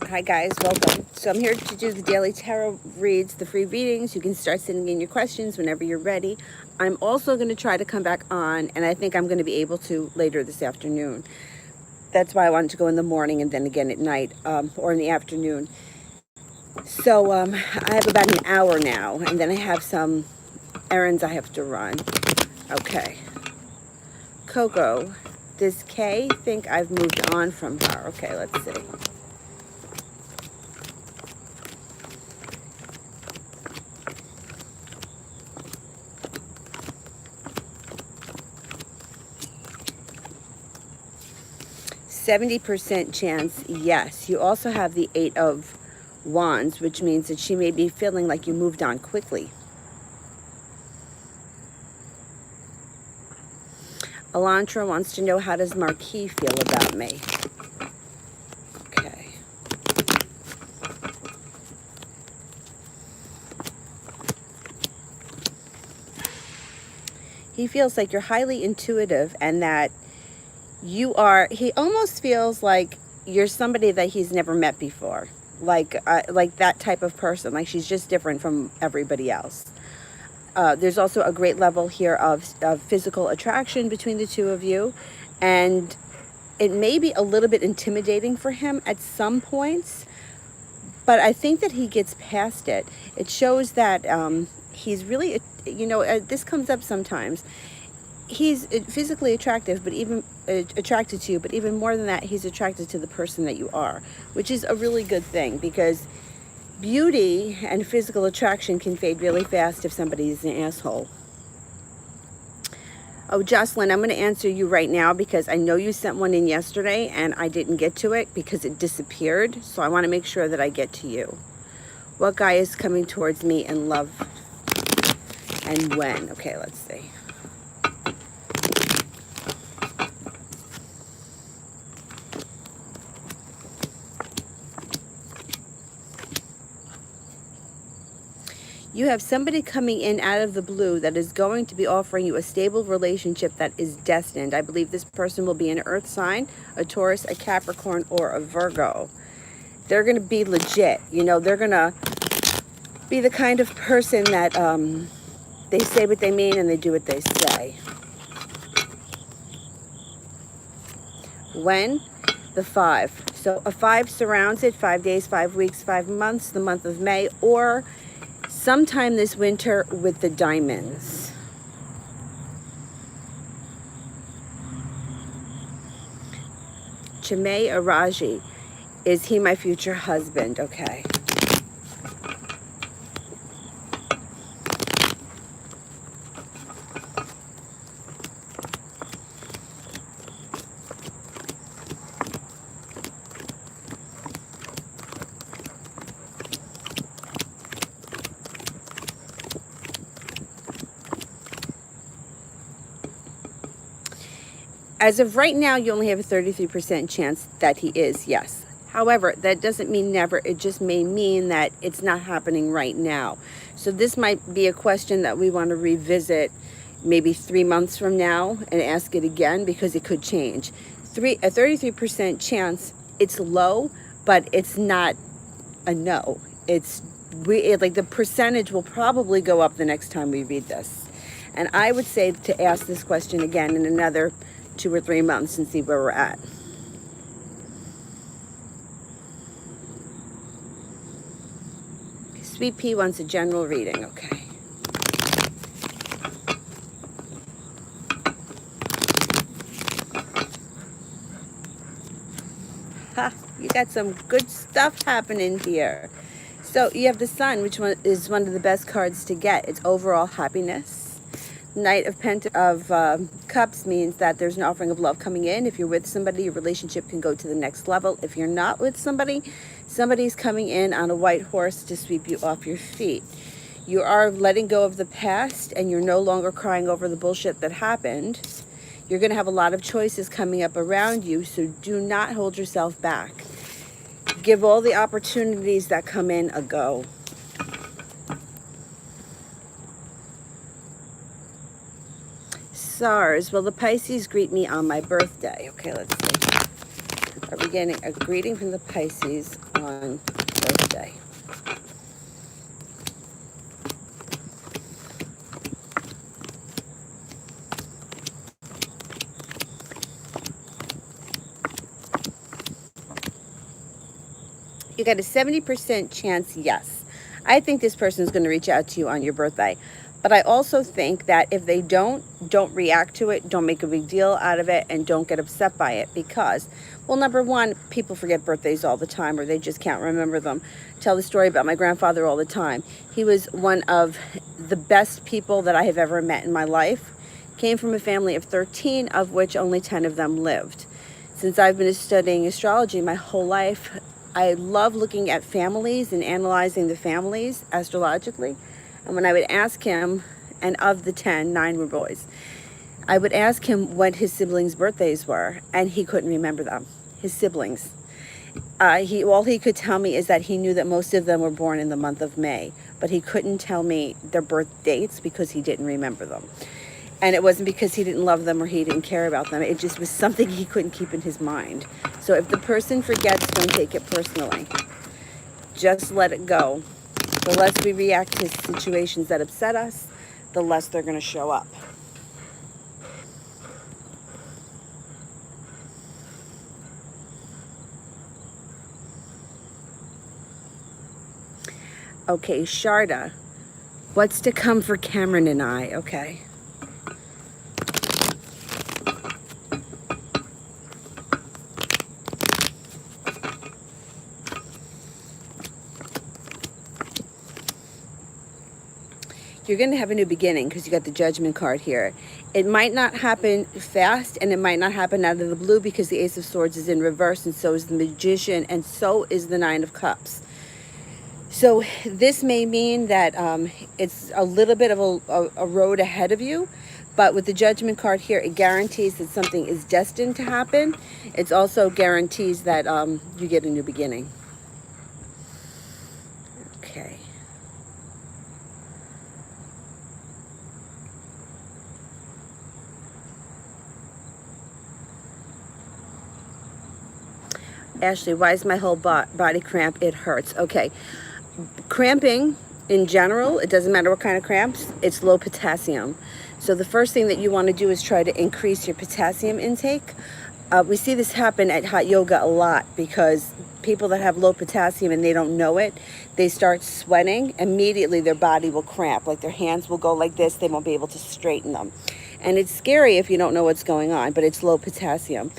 Hi guys, welcome. So I'm here to do the daily tarot reads, the free readings. You can start sending in your questions whenever you're ready. I'm also going to try to come back on, and I think I'm going to be able to later this afternoon. That's why I wanted to go in the morning and then again at night, or in the afternoon. So I have about an hour now, and then I have some errands I have to run. Okay. Coco, does Kay think I've moved on from her? Okay, let's see. 70% chance, yes. You also have the 8 of Wands, which means that she may be feeling like you moved on quickly. Elantra wants to know, how does Marquis feel about me? Okay. He feels like you're highly intuitive and that he almost feels like you're somebody that he's never met before. Like that type of person. Like she's just different from everybody else. There's also a great level here of physical attraction between the two of you. And it may be a little bit intimidating for him at some points. But I think that he gets past it. It shows that he's really, this comes up sometimes. He's physically attractive, but even attracted to you, but even more than that, he's attracted to the person that you are, which is a really good thing, because beauty and physical attraction can fade really fast if somebody's an asshole. Oh, Jocelyn, I'm going to answer you right now because I know you sent one in yesterday and I didn't get to it because it disappeared. So I want to make sure that I get to you. What guy is coming towards me in love and when? Okay, let's see. You have somebody coming in out of the blue that is going to be offering you a stable relationship that is destined. I believe this person will be an earth sign, a Taurus, a Capricorn, or a Virgo. They're going to be legit. They're going to be the kind of person that they say what they mean and they do what they say. When? The 5. So a 5 surrounds it, 5 days, 5 weeks, 5 months, the month of May, or sometime this winter with the diamonds. Chime Araji. Is he my future husband? Okay. As of right now, you only have a 33% chance that he is, yes. However, that doesn't mean never. It just may mean that it's not happening right now. So this might be a question that we want to revisit maybe 3 months from now and ask it again, because it could change. A 33% chance, it's low, but it's not a no. Like the percentage will probably go up the next time we read this. And I would say to ask this question again in another 2 or 3 months and see where we're at. Sweet Pea wants a general reading. Okay. Ha! You got some good stuff happening here. So you have the Sun, which is one of the best cards to get. It's overall happiness. Knight of Cups means that there's an offering of love coming in. If you're with somebody, your relationship can go to the next level. If you're not with somebody, somebody's coming in on a white horse to sweep you off your feet. You are letting go of the past and you're no longer crying over the bullshit that happened. You're going to have a lot of choices coming up around you, so do not hold yourself back. Give all the opportunities that come in a go. SARS. Will the Pisces greet me on my birthday? Okay, let's see. Are we getting a greeting from the Pisces on birthday? You got a 70% chance, yes. I think this person is going to reach out to you on your birthday. But I also think that if they don't react to it, don't make a big deal out of it, and don't get upset by it because, well, number one, people forget birthdays all the time or they just can't remember them. I tell the story about my grandfather all the time. He was one of the best people that I have ever met in my life. Came from a family of 13, of which only 10 of them lived. Since I've been studying astrology my whole life, I love looking at families and analyzing the families astrologically. And when I would ask him, and of the 10, 9 were boys, I would ask him what his siblings' birthdays were, and he couldn't remember them, his siblings. All he could tell me is that he knew that most of them were born in the month of May, but he couldn't tell me their birth dates because he didn't remember them. And it wasn't because he didn't love them or he didn't care about them. It just was something he couldn't keep in his mind. So if the person forgets, don't take it personally. Just let it go. The less we react to situations that upset us, the less they're going to show up. Okay, Sharda. What's to come for Cameron and I? Okay. You're going to have a new beginning because you got the Judgment card here. It might not happen fast and it might not happen out of the blue because the Ace of Swords is in reverse and so is the Magician and so is the Nine of Cups. So this may mean that it's a little bit of a road ahead of you, but with the Judgment card here, it guarantees that something is destined to happen. It also guarantees that you get a new beginning. Okay. Ashley, why is my whole body cramp? It hurts. Okay. Cramping in general, it doesn't matter what kind of cramps, it's low potassium. So the first thing that you want to do is try to increase your potassium intake. We see this happen at hot yoga a lot because people that have low potassium and they don't know it, they start sweating, immediately their body will cramp, like their hands will go like this, they won't be able to straighten them. And it's scary if you don't know what's going on, but it's low potassium.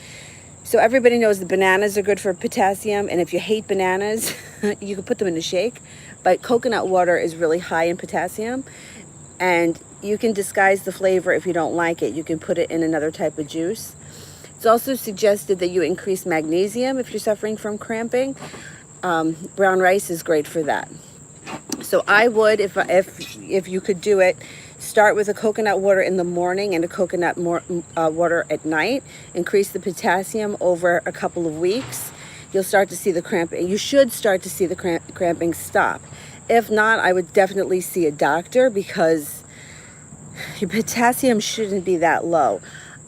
So everybody knows the bananas are good for potassium, and if you hate bananas, you can put them in a shake, but coconut water is really high in potassium, and you can disguise the flavor if you don't like it. You can put it in another type of juice. It's also suggested that you increase magnesium if you're suffering from cramping. Brown rice is great for that. So I would, if you could do it, start with a coconut water in the morning and a coconut water at night. Increase the potassium over a couple of weeks. You'll start to see the cramping. You should start to see the cramping stop. If not, I would definitely see a doctor because your potassium shouldn't be that low.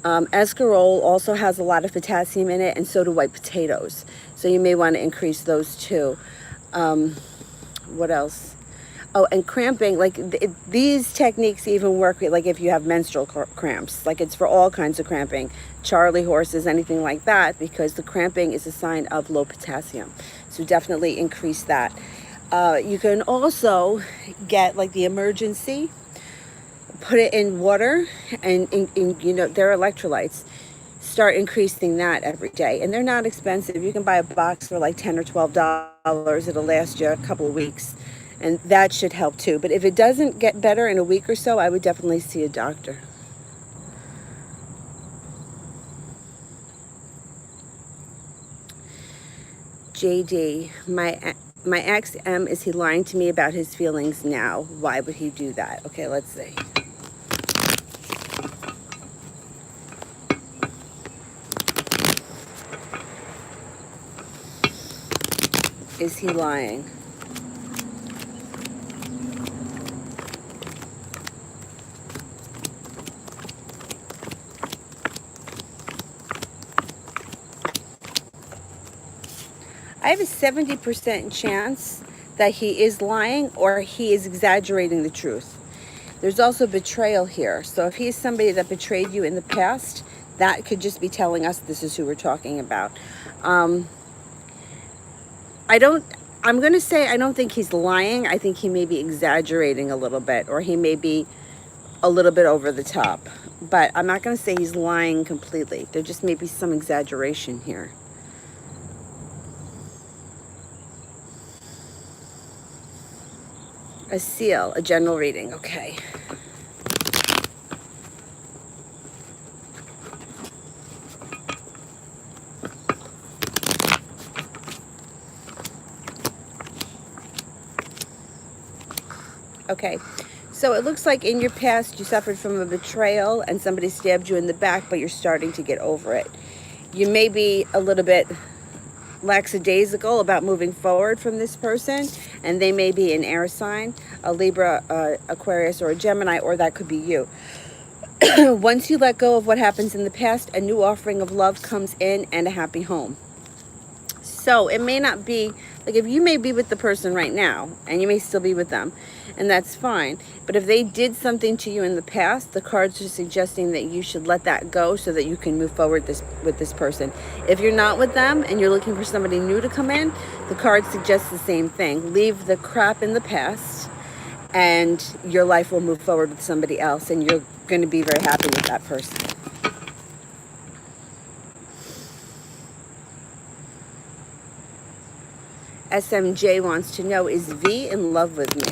Escarole also has a lot of potassium in it, and so do white potatoes. So you may want to increase those too. What else? Oh, and cramping, like these techniques even work like if you have menstrual cramps, like it's for all kinds of cramping, Charlie horses, anything like that, because the cramping is a sign of low potassium. So definitely increase that. You can also get like the emergency, put it in water and you know, they're electrolytes. Start increasing that every day. And they're not expensive. You can buy a box for like $10 or $12. It'll last you a couple of weeks. And that should help too. But if it doesn't get better in a week or so, I would definitely see a doctor. JD, my ex M, is he lying to me about his feelings now? Why would he do that? Okay, let's see. Is he lying? I have a 70% chance that he is lying or he is exaggerating the truth. There's also betrayal here. So if he's somebody that betrayed you in the past, that could just be telling us this is who we're talking about. I'm going to say I don't think he's lying. I think he may be exaggerating a little bit, or he may be a little bit over the top. But I'm not going to say he's lying completely. There just may be some exaggeration here. A seal, a general reading. Okay. Okay, so it looks like in your past you suffered from a betrayal and somebody stabbed you in the back, but you're starting to get over it. You may be a little bit lackadaisical about moving forward from this person, and they may be an air sign, a Libra, Aquarius, or a Gemini, or that could be you. Once you let go of what happens in the past, a new offering of love comes in and a happy home. So it may not be, like if you may be with the person right now and you may still be with them, and that's fine. But if they did something to you in the past, the cards are suggesting that you should let that go so that you can move forward with this person. If you're not with them and you're looking for somebody new to come in, the cards suggest the same thing. Leave the crap in the past and your life will move forward with somebody else, and you're going to be very happy with that person. SMJ wants to know, is V in love with me?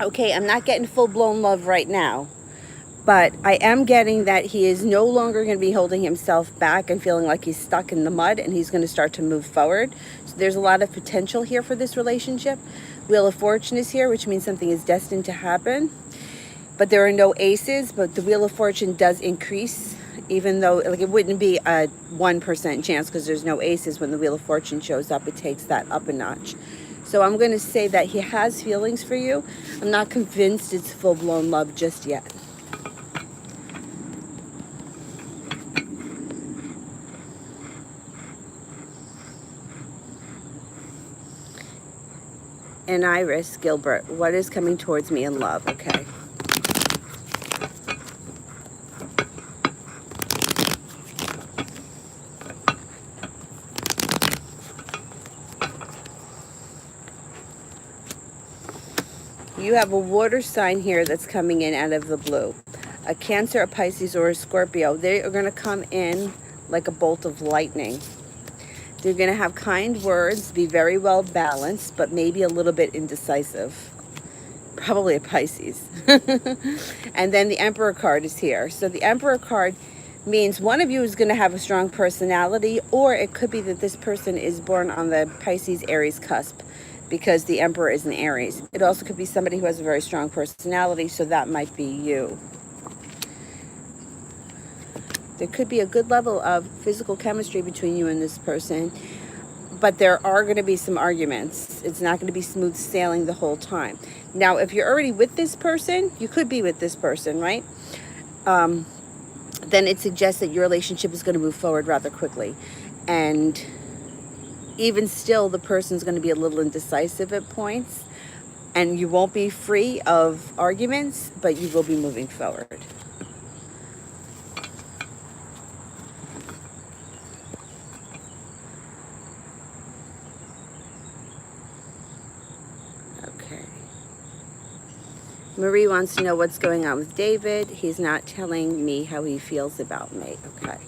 Okay, I'm not getting full-blown love right now, but I am getting that he is no longer going to be holding himself back and feeling like he's stuck in the mud, and he's going to start to move forward. So there's a lot of potential here for this relationship. Wheel of Fortune is here, which means something is destined to happen. But there are no aces, but the Wheel of Fortune does increase, even though like it wouldn't be a 1% chance because there's no aces. When the Wheel of Fortune shows up, it takes that up a notch. So I'm going to say that he has feelings for you. I'm not convinced it's full-blown love just yet. And Iris Gilbert, what is coming towards me in love? Okay. You have a water sign here that's coming in out of the blue. A Cancer, a Pisces, or a Scorpio. They are going to come in like a bolt of lightning. They're going to have kind words, be very well balanced, but maybe a little bit indecisive. Probably a Pisces. And then the Emperor card is here. So the Emperor card means one of you is going to have a strong personality, or it could be that this person is born on the Pisces-Aries cusp, because the Emperor is an Aries. It also could be somebody who has a very strong personality, so that might be you. There could be a good level of physical chemistry between you and this person, but there are going to be some arguments. It's not going to be smooth sailing the whole time. Now, if you're already with this person, you could be with this person, right? Then it suggests that your relationship is going to move forward rather quickly. And even still, the person's going to be a little indecisive at points, and you won't be free of arguments, but you will be moving forward. Okay. Marie wants to know what's going on with David. He's not telling me how he feels about me. Okay.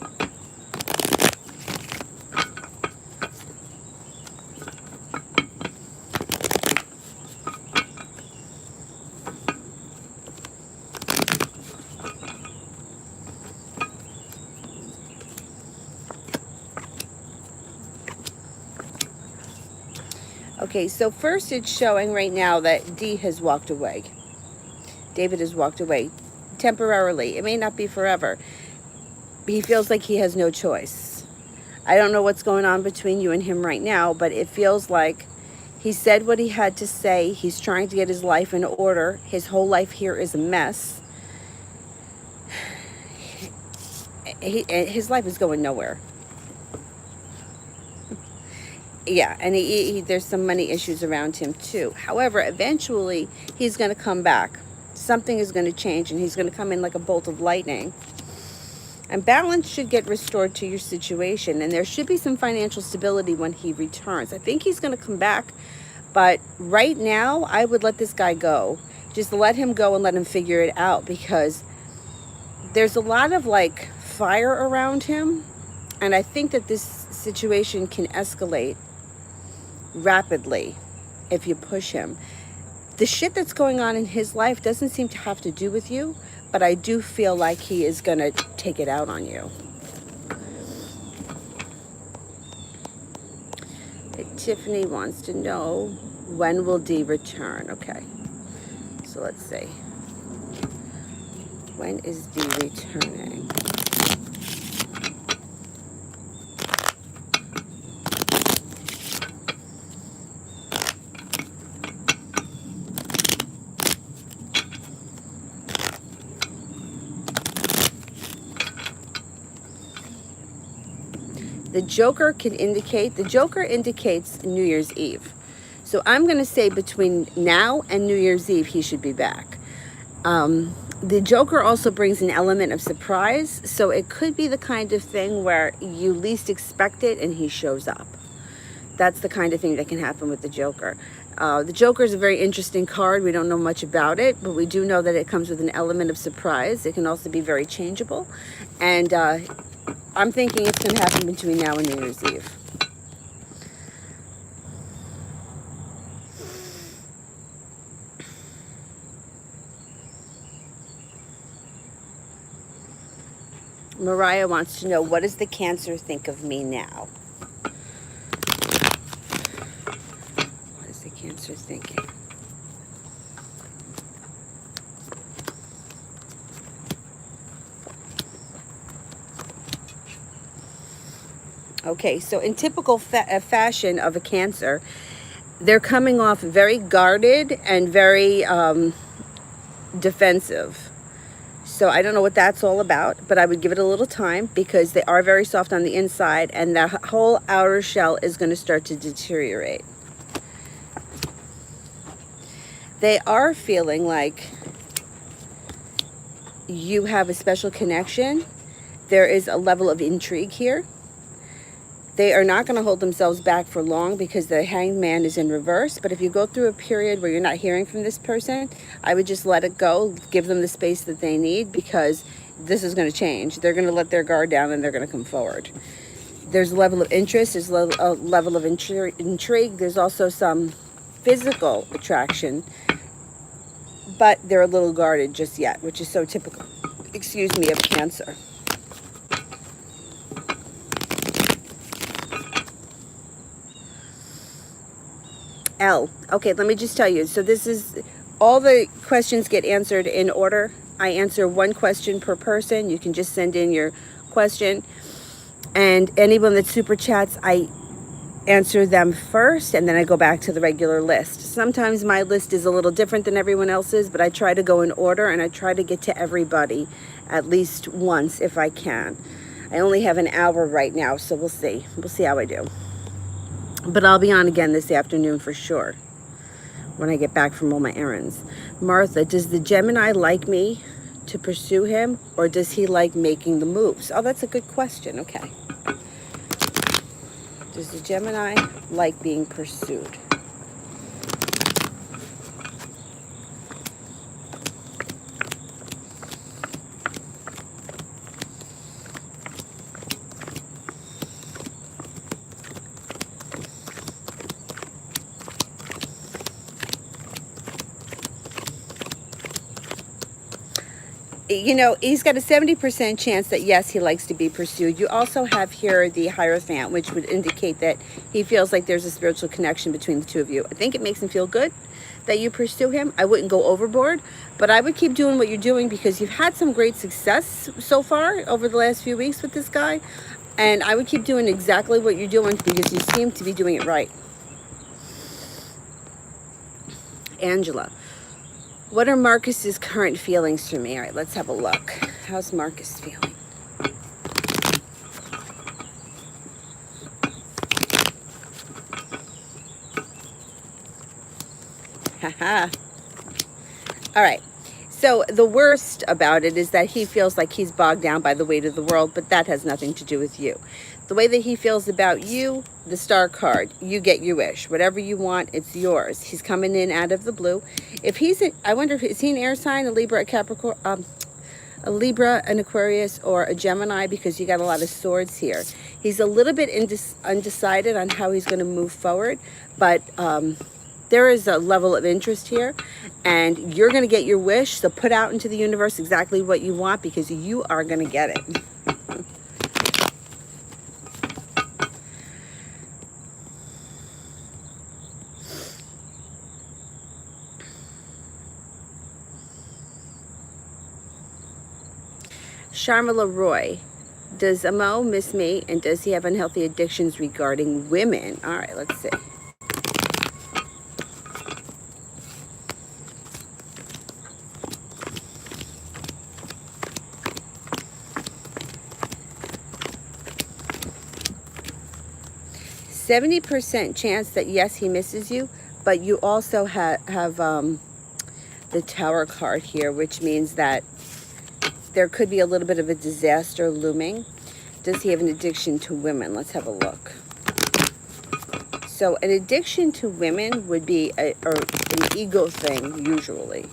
Okay, so first it's showing right now that D has walked away. David has walked away temporarily. It may not be forever. He feels like he has no choice. I don't know what's going on between you and him right now, but it feels like he said what he had to say. He's trying to get his life in order. His whole life here is a mess. His life is going nowhere. Yeah, and there's some money issues around him too. However, eventually he's going to come back. Something is going to change, and he's going to come in like a bolt of lightning. And balance should get restored to your situation, and there should be some financial stability when he returns. I think he's going to come back, but right now I would let this guy go. Just let him go and let him figure it out, because there's a lot of like fire around him, and I think that this situation can escalate rapidly if you push him. The shit that's going on in his life doesn't seem to have to do with you, but I do feel like he is going to take it out on you. Tiffany wants to know, when will Dee return? Okay, so let's see. When is Dee returning? The Joker indicates New Year's Eve. So I'm going to say between now and New Year's Eve, he should be back. The Joker also brings an element of surprise. So it could be the kind of thing where you least expect it and he shows up. That's the kind of thing that can happen with the Joker. The Joker is a very interesting card. We don't know much about it, but we do know that it comes with an element of surprise. It can also be very changeable. And I'm thinking it's going to happen between now and New Year's Eve. Mariah wants to know, what does the Cancer think of me now? What is the Cancer thinking? Okay, so in typical fashion of a Cancer, they're coming off very guarded and very defensive. So I don't know what that's all about, but I would give it a little time, because they are very soft on the inside, and the whole outer shell is going to start to deteriorate. They are feeling like you have a special connection. There is a level of intrigue here. They are not going to hold themselves back for long, because the Hanged Man is in reverse. But if you go through a period where you're not hearing from this person, I would just let it go. Give them the space that they need, because this is going to change. They're going to let their guard down and they're going to come forward. There's a level of interest. There's a level of intrigue. There's also some physical attraction, but they're a little guarded just yet, which is so typical, excuse me, of Cancer. L. Okay, let me just tell you. So this is, all the questions get answered in order. I answer one question per person. You can just send in your question. And anyone that super chats, I answer them first, and then I go back to the regular list. Sometimes my list is a little different than everyone else's, but I try to go in order, and I try to get to everybody at least once if I can. I only have an hour right now, so we'll see. We'll see how I do. But I'll be on again this afternoon for sure, when I get back from all my errands. Martha, does the Gemini like me to pursue him, or does he like making the moves? Oh, that's a good question. Okay. Does the Gemini like being pursued? You know, he's got a 70% chance that yes, he likes to be pursued. You also have here the Hierophant, which would indicate that he feels like there's a spiritual connection between the two of you. I think it makes him feel good that you pursue him. I wouldn't go overboard, but I would keep doing what you're doing because you've had some great success so far over the last few weeks with this guy. And I would keep doing exactly what you're doing because you seem to be doing it right. Angela, what are Marcus's current feelings for me? All right, let's have a look. How's Marcus feeling? Haha. All right. So the worst about it is that he feels like he's bogged down by the weight of the world, but that has nothing to do with you. The way that he feels about you, the star card, you get your wish. Whatever you want, it's yours. He's coming in out of the blue. If he's, I wonder if is he an air sign, a Libra, a Capricorn, a Libra, an Aquarius, or a Gemini, because you got a lot of swords here. He's a little bit undecided on how he's going to move forward, but there is a level of interest here, and you're going to get your wish. So put out into the universe exactly what you want because you are going to get it. Sharmila Roy, does Amo miss me, and does he have unhealthy addictions regarding women? All right, let's see. %70 chance that yes, he misses you, but you also have the Tower card here, which means that there could be a little bit of a disaster looming. Does he have an addiction to women? Let's have a look. So an addiction to women would be an ego thing, usually.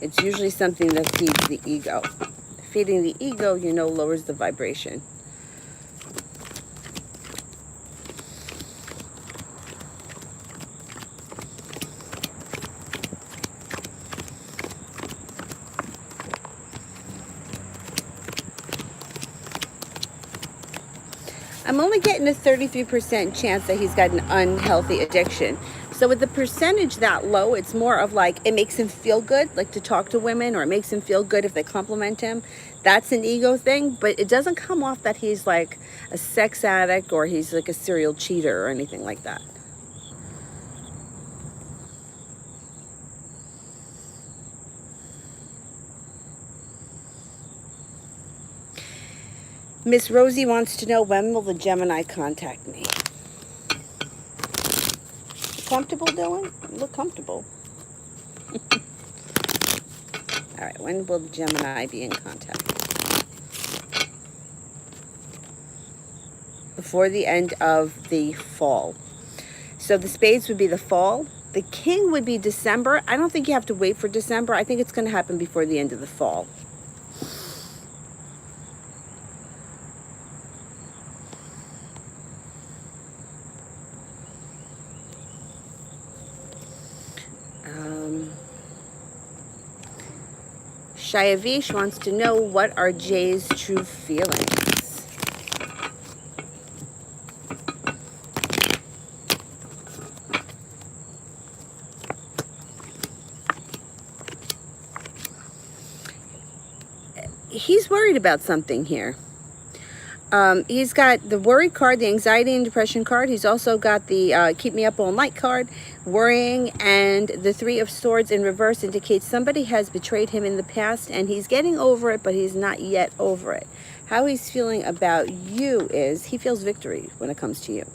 It's usually something that feeds the ego. Feeding the ego, you know, lowers the vibration. I'm only getting a 33% chance that he's got an unhealthy addiction. So with the percentage that low, it's more of like, it makes him feel good, like to talk to women, or it makes him feel good if they compliment him. That's an ego thing, but it doesn't come off that he's like a sex addict or he's like a serial cheater or anything like that. Miss Rosie wants to know, when will the Gemini contact me? Comfortable, Dylan? You look comfortable. All right, when will the Gemini be in contact? Before the end of the fall. So the spades would be the fall. The king would be December. I don't think you have to wait for December. I think it's going to happen before the end of the fall. Shayavish wants to know, what are Jay's true feelings? He's worried about something here. He's got the worry card, the anxiety and depression card. He's also got the keep me up all night card, worrying, and the 3 of Swords in reverse indicates somebody has betrayed him in the past and he's getting over it, but he's not yet over it. How he's feeling about you is he feels victory when it comes to you.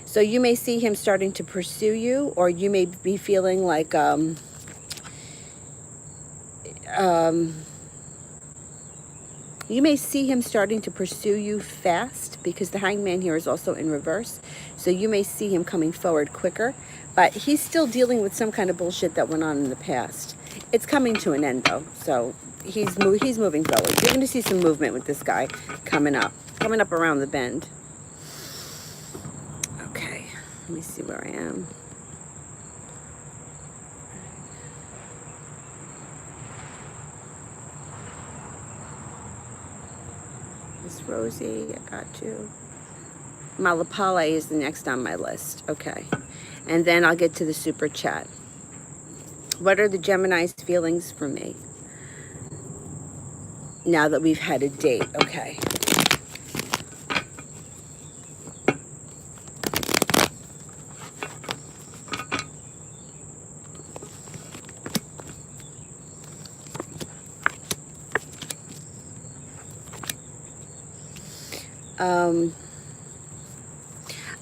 So you may see him starting to pursue you, or you may be feeling like you may see him starting to pursue you fast, because the Hangman here is also in reverse. So you may see him coming forward quicker, but he's still dealing with some kind of bullshit that went on in the past. It's coming to an end though, so he's moving forward. You're going to see some movement with this guy coming up around the bend. Okay, let me see where I am. Miss Rosie, I got you. Malapala is the next on my list. Okay. And then I'll get to the super chat. What are the Gemini's feelings for me now that we've had a date? Okay.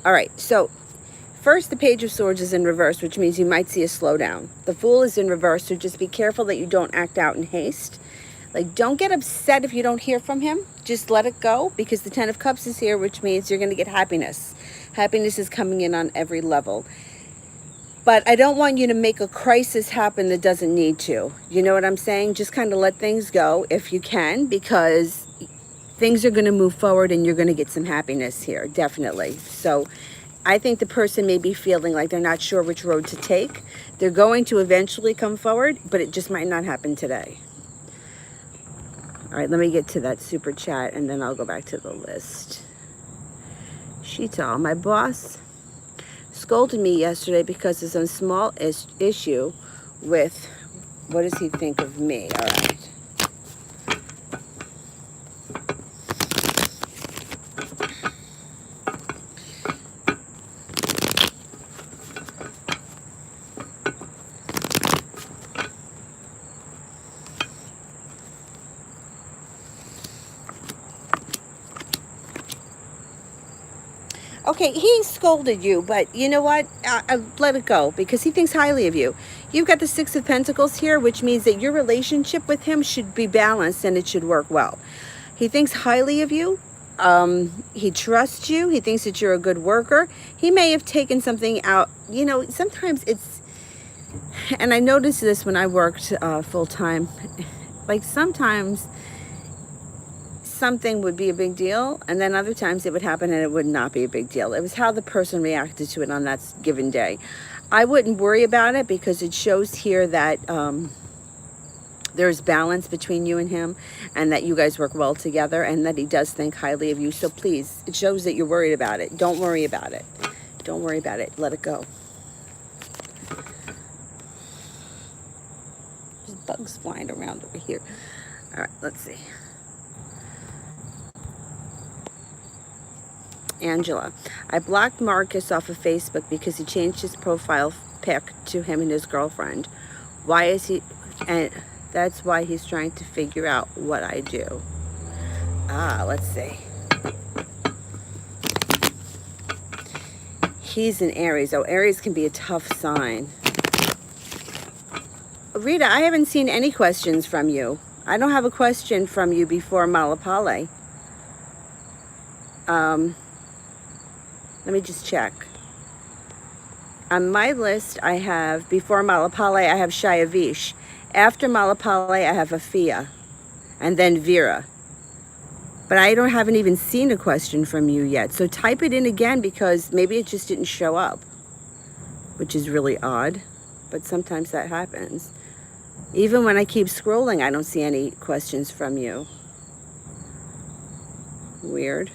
All right, so first, the Page of Swords is in reverse, which means you might see a slowdown. The Fool is in reverse, so just be careful that you don't act out in haste. Like, don't get upset if you don't hear from him. Just let it go, because the Ten of Cups is here, which means you're going to get happiness. Happiness is coming in on every level. But I don't want you to make a crisis happen that doesn't need to. You know what I'm saying? Just kind of let things go if you can, because things are going to move forward and you're going to get some happiness here, definitely. So I think the person may be feeling like they're not sure which road to take. They're going to eventually come forward, but it just might not happen today. All right, let me get to that super chat and then I'll go back to the list. Sheetal, my boss scolded me yesterday because of some small issue with, what does he think of me? All right. Okay, he scolded you, but you know what? I let it go because he thinks highly of you. You've got the Six of Pentacles here, which means that your relationship with him should be balanced and it should work well. He thinks highly of you. He trusts you. He thinks that you're a good worker. He may have taken something out. You know, sometimes it's, and I noticed this when I worked full-time, like sometimes something would be a big deal, and then other times it would happen and it would not be a big deal. It was how the person reacted to it on that given day. I wouldn't worry about it because it shows here that there's balance between you and him, and that you guys work well together, and that he does think highly of you. So please, it shows that you're worried about it. Don't worry about it. Don't worry about it. Let it go. There's bugs flying around over here. All right, let's see. Angela, I blocked Marcus off of Facebook because he changed his profile pic to him and his girlfriend. Why is he, and that's why he's trying to figure out what I do. Let's see. He's an Aries. Oh, Aries can be a tough sign. Rita, I haven't seen any questions from you. I don't have a question from you before Malapale. Let me just check. On my list, I have, before Malapale, I have Shayavish. After Malapale, I have Afia. And then Vera. But I haven't even seen a question from you yet. So type it in again, because maybe it just didn't show up. Which is really odd. But sometimes that happens. Even when I keep scrolling, I don't see any questions from you. Weird.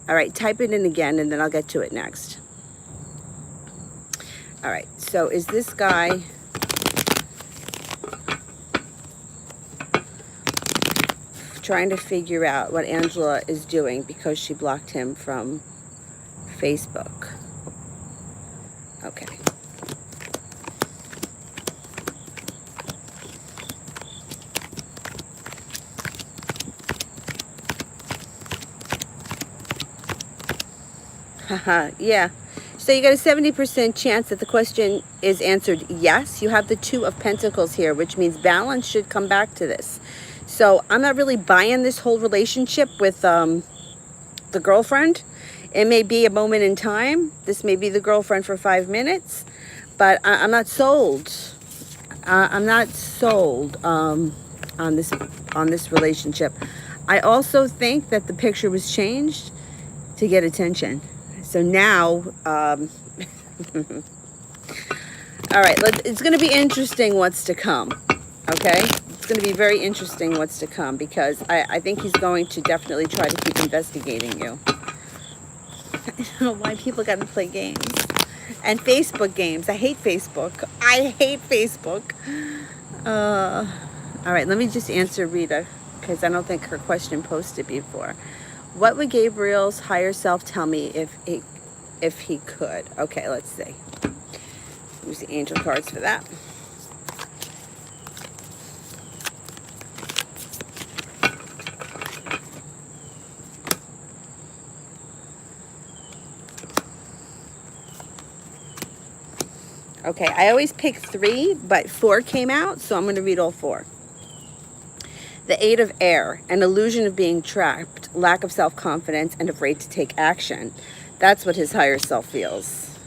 All right, type it in again, and then I'll get to it next. All right, so is this guy... trying to figure out what Angela is doing because she blocked him from Facebook. Okay. Haha, yeah. So you got a 70% chance that the question is answered yes. You have the Two of Pentacles here, which means balance should come back to this. So I'm not really buying this whole relationship with the girlfriend. It may be a moment in time. This may be the girlfriend for 5 minutes, but I'm not sold. I'm not sold on this relationship. I also think that the picture was changed to get attention. So now, all right, it's going to be interesting what's to come, okay? It's going to be very interesting what's to come, because I think he's going to definitely try to keep investigating you. I don't know why people got to play games. And Facebook games. I hate Facebook. I hate Facebook. All right, let me just answer Rita, because I don't think her question posted before. What would Gabriel's higher self tell me if he could? Okay, let's see. Use the angel cards for that. Okay, I always pick 3, but 4 came out, so I'm going to read all 4. The 8 of air, an illusion of being trapped, lack of self-confidence, and afraid to take action. That's what his higher self feels.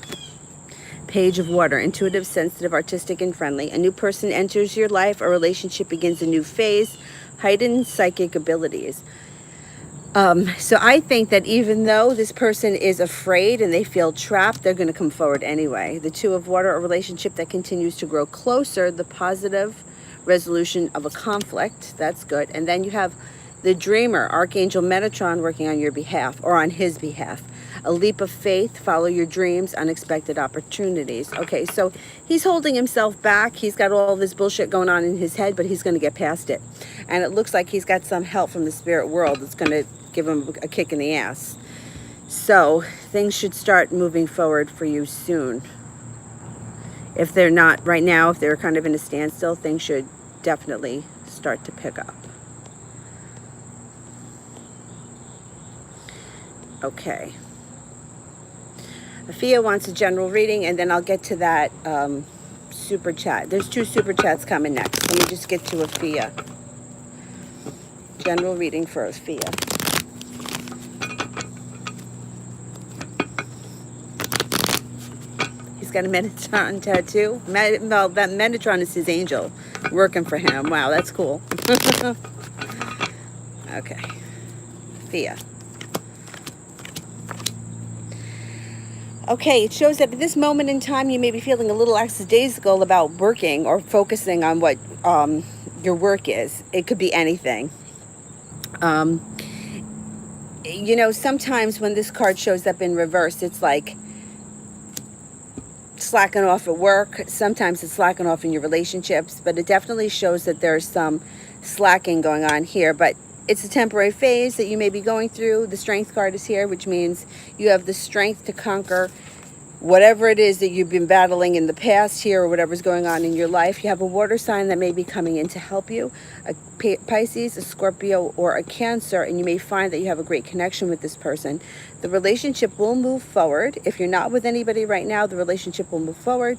Page of water, intuitive, sensitive, artistic, and friendly. A new person enters your life. A relationship begins a new phase. Heightened psychic abilities. So I think that even though this person is afraid and they feel trapped, they're going to come forward anyway. The 2 of water, a relationship that continues to grow closer. The positive resolution of a conflict. That's good. And then you have the dreamer, Archangel Metatron, working on your behalf or on his behalf. A leap of faith, follow your dreams, unexpected opportunities. Okay, so he's holding himself back. He's got all this bullshit going on in his head, but he's going to get past it. And it looks like he's got some help from the spirit world that's going to give him a kick in the ass. So things should start moving forward for you soon. If they're not right now, if they're kind of in a standstill, things should definitely start to pick up. Okay. Afia wants a general reading, and then I'll get to that super chat. There's 2 super chats coming next. Let me just get to Afia. General reading for Afia. He's got a Metatron tattoo. Well, that Metatron is his angel working for him. Wow, that's cool. Okay. Afia. Okay, it shows that at this moment in time, you may be feeling a little lackadaisical about working or focusing on what your work is. It could be anything. You know, sometimes when this card shows up in reverse, it's like slacking off at work. Sometimes it's slacking off in your relationships, but it definitely shows that there's some slacking going on here. But it's a temporary phase that you may be going through. The strength card is here, which means you have the strength to conquer whatever it is that you've been battling in the past here, or whatever's going on in your life. You have a water sign that may be coming in to help you, a Pisces, a Scorpio, or a Cancer, and you may find that you have a great connection with this person. The relationship will move forward. If you're not with anybody right now, the relationship will move forward.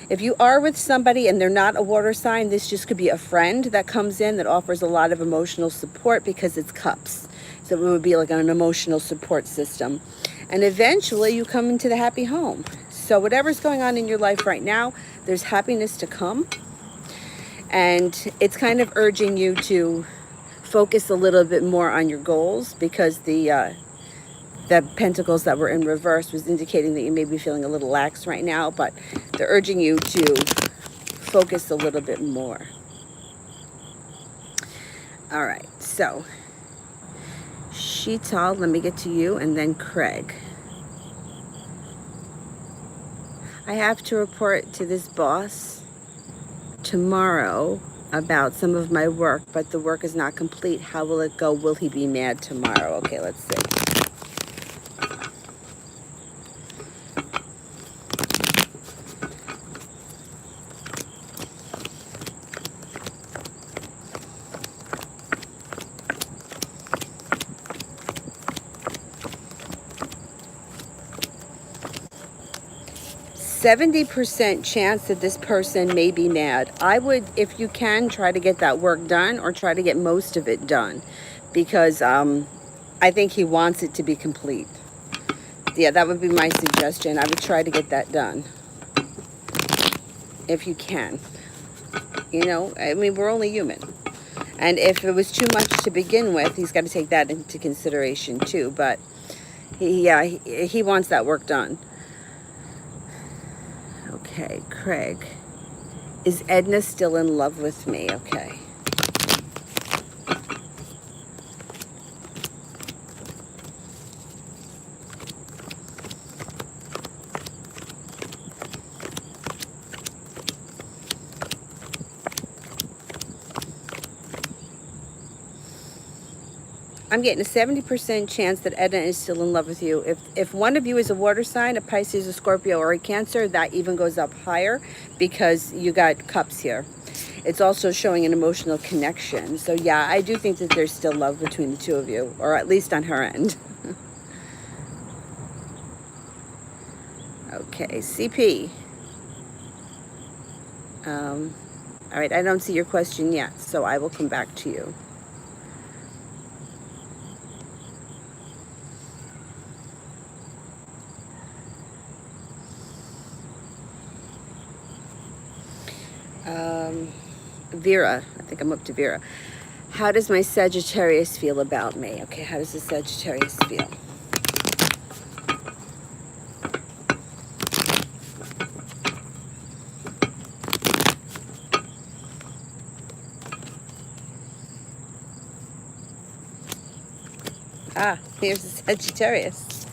If you are with somebody and they're not a water sign, this just could be a friend that comes in that offers a lot of emotional support, because it's cups. So it would be like an emotional support system. And eventually you come into the happy home. So whatever's going on in your life right now, there's happiness to come. And it's kind of urging you to focus a little bit more on your goals, because the pentacles that were in reverse was indicating that you may be feeling a little lax right now, but they're urging you to focus a little bit more. All right, so Sheetal, let me get to you, and then Craig. I have to report to this boss tomorrow about some of my work, but the work is not complete. How will it go? Will he be mad tomorrow? Okay, let's see. 70% chance that this person may be mad. I would, if you can, try to get that work done, or try to get most of it done, because I think he wants it to be complete. Yeah, that would be my suggestion. I would try to get that done if you can. You know, I mean, we're only human. And if it was too much to begin with, he's got to take that into consideration too. But he wants that work done. Okay, Craig. Is Edna still in love with me? Okay. I'm getting a 70% chance that Edna is still in love with you. If one of you is a water sign, a Pisces, a Scorpio, or a Cancer, that even goes up higher because you got cups here. It's also showing an emotional connection. So yeah, I do think that there's still love between the two of you, or at least on her end. Okay, CP. All right, I don't see your question yet, so I will come back to you. Vera, I think I'm up to Vera. How does my Sagittarius feel about me? Okay, how does the Sagittarius feel? Here's the Sagittarius.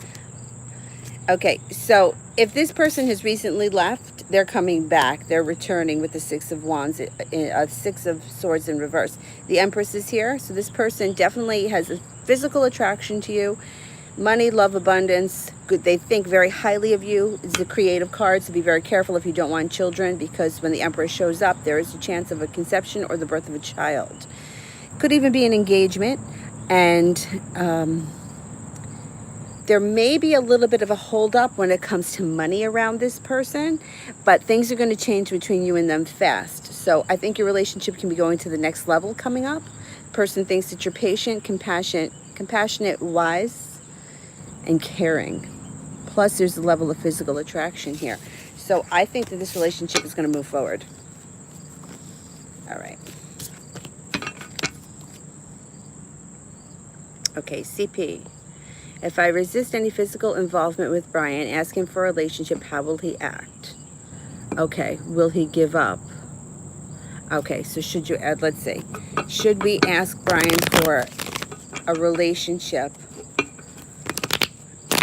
Okay, so if this person has recently left, they're coming back. They're returning with the Six of Wands, Six of Swords in reverse. The Empress is here, so this person definitely has a physical attraction to you. Money, love, abundance. Good. They think very highly of you. It's a creative card, so be very careful if you don't want children, because when the Empress shows up, there is a chance of a conception or the birth of a child. Could even be an engagement, and there may be a little bit of a holdup when it comes to money around this person, but things are going to change between you and them fast. So I think your relationship can be going to the next level coming up. Person thinks that you're patient, compassionate, wise, and caring. Plus, there's a level of physical attraction here. So I think that this relationship is going to move forward. All right. Okay, CP. If I resist any physical involvement with Brian, ask him for a relationship, how will he act? Okay, will he give up? Okay, so should you add, let's see. Should we ask Brian for a relationship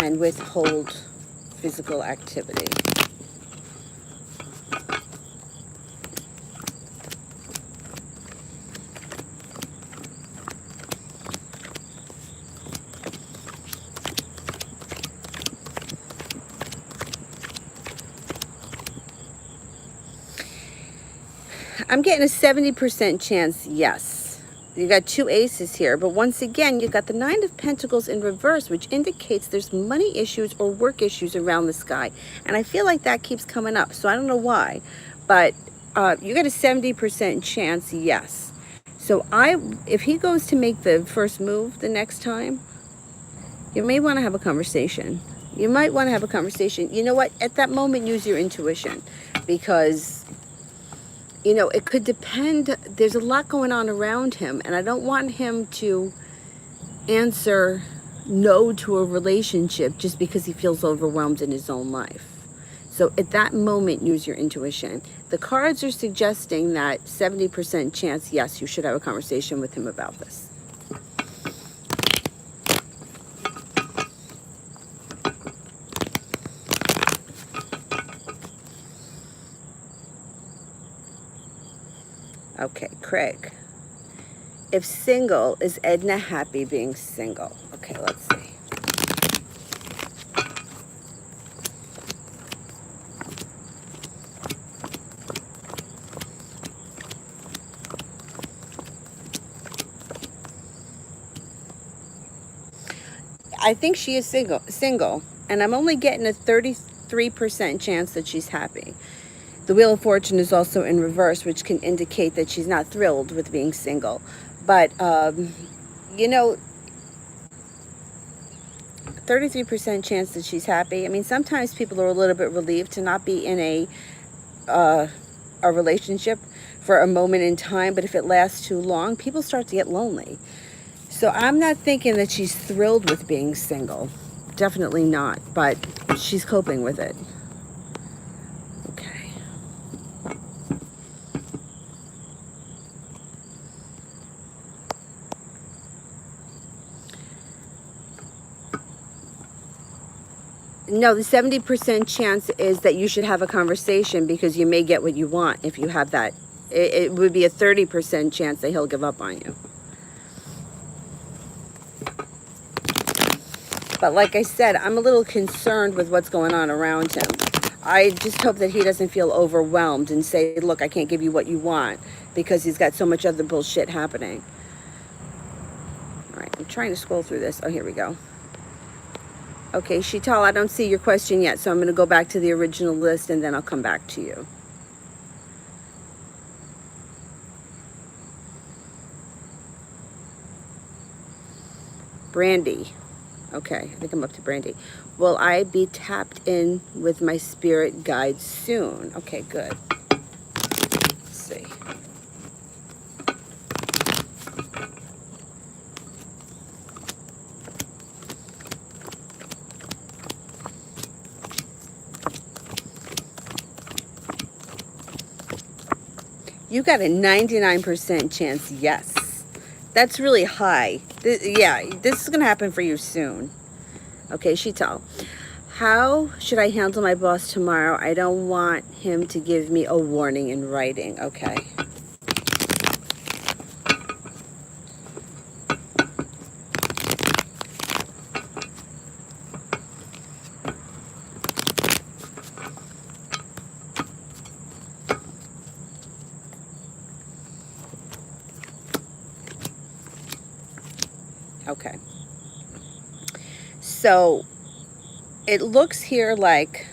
and withhold physical activity? I'm getting a 70% chance, yes. You got two aces here, but once again, you got the Nine of Pentacles in reverse, which indicates there's money issues or work issues around the sky. And I feel like that keeps coming up, so I don't know why. But you got a 70% chance, yes. So if he goes to make the first move the next time, you may want to have a conversation. You might want to have a conversation. You know what? At that moment, use your intuition, because you know, it could depend. There's a lot going on around him, and I don't want him to answer no to a relationship just because he feels overwhelmed in his own life. So at that moment, use your intuition. The cards are suggesting that 70% chance, yes, you should have a conversation with him about this. Okay, Craig. If single, is Edna happy being single? Okay, let's see. I think she is single, and I'm only getting a 33% chance that she's happy. The Wheel of Fortune is also in reverse, which can indicate that she's not thrilled with being single. But, you know, 33% chance that she's happy. I mean, sometimes people are a little bit relieved to not be in a relationship for a moment in time. But if it lasts too long, people start to get lonely. So I'm not thinking that she's thrilled with being single. Definitely not. But she's coping with it. No, the 70% chance is that you should have a conversation, because you may get what you want if you have that. It would be a 30% chance that he'll give up on you. But like I said, I'm a little concerned with what's going on around him. I just hope that he doesn't feel overwhelmed and say, look, I can't give you what you want, because he's got so much other bullshit happening. All right, I'm trying to scroll through this. Oh, here we go. Okay, Shital, I don't see your question yet, so I'm going to go back to the original list and then I'll come back to you. Brandy. Okay, I think I'm up to Brandy. Will I be tapped in with my spirit guide soon? Okay, good. Let's see. You got a 99% chance, yes. That's really high. Yeah, this is going to happen for you soon. Okay, Shital. How should I handle my boss tomorrow? I don't want him to give me a warning in writing. Okay. Okay. So it looks here like